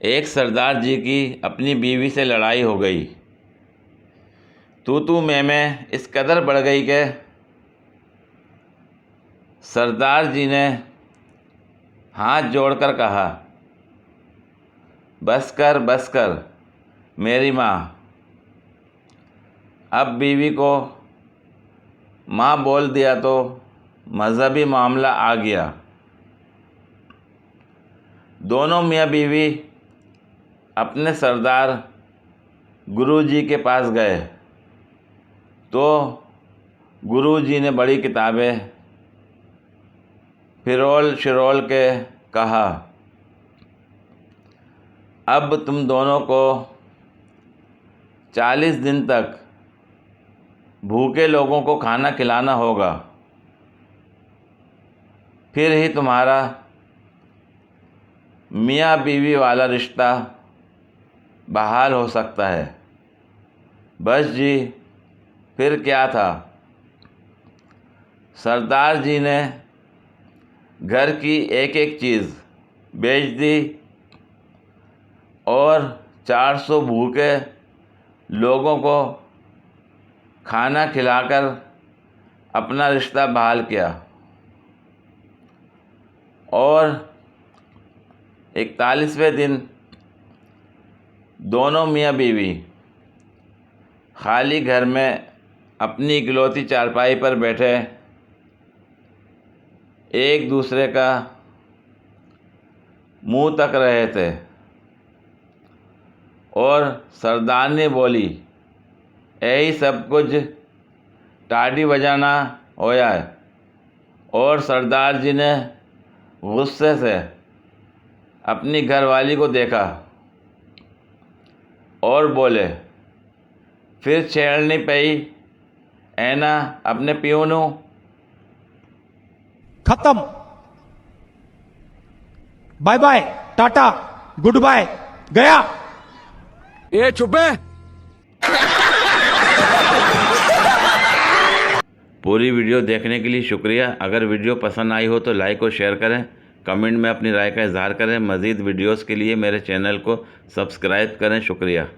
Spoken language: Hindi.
एक सरदार जी की अपनी बीवी से लड़ाई हो गई। तू मैं इस कदर बढ़ गई कि सरदार जी ने हाथ जोड़कर कहा, बस कर मेरी माँ। अब बीवी को माँ बोल दिया तो मज़हबी मामला आ गया। दोनों मियाँ बीवी अपने सरदार गुरुजी के पास गए तो गुरुजी ने बड़ी किताबें फिरोल के कहा, अब तुम दोनों को 40 दिन तक भूखे लोगों को खाना खिलाना होगा, फिर ही तुम्हारा मियाँ बीवी वाला रिश्ता बहाल हो सकता है। बस जी, फिर क्या था। सरदार जी ने घर की एक एक चीज़ बेच दी और 400 भूखे लोगों को खाना खिलाकर अपना रिश्ता बहाल किया। और 41वें दिन दोनों मियाँ बीवी खाली घर में अपनी इकलौती चारपाई पर बैठे एक दूसरे का मुंह तक रहे थे और सरदारनी बोली, यही सब कुछ टाडी बजाना होया है। और सरदार जी ने गुस्से से अपनी घरवाली को देखा और बोले, फिर छेड़नी पई है ना अपने पियो नू। खत्म, bye bye, tata, good bye, गया। ए चुपे। पूरी वीडियो देखने के लिए शुक्रिया। अगर वीडियो पसंद आई हो तो लाइक और शेयर करें, कमेंट में अपनी राय का इजहार करें। मज़ीद वीडियोस के लिए मेरे चैनल को सब्सक्राइब करें। शुक्रिया।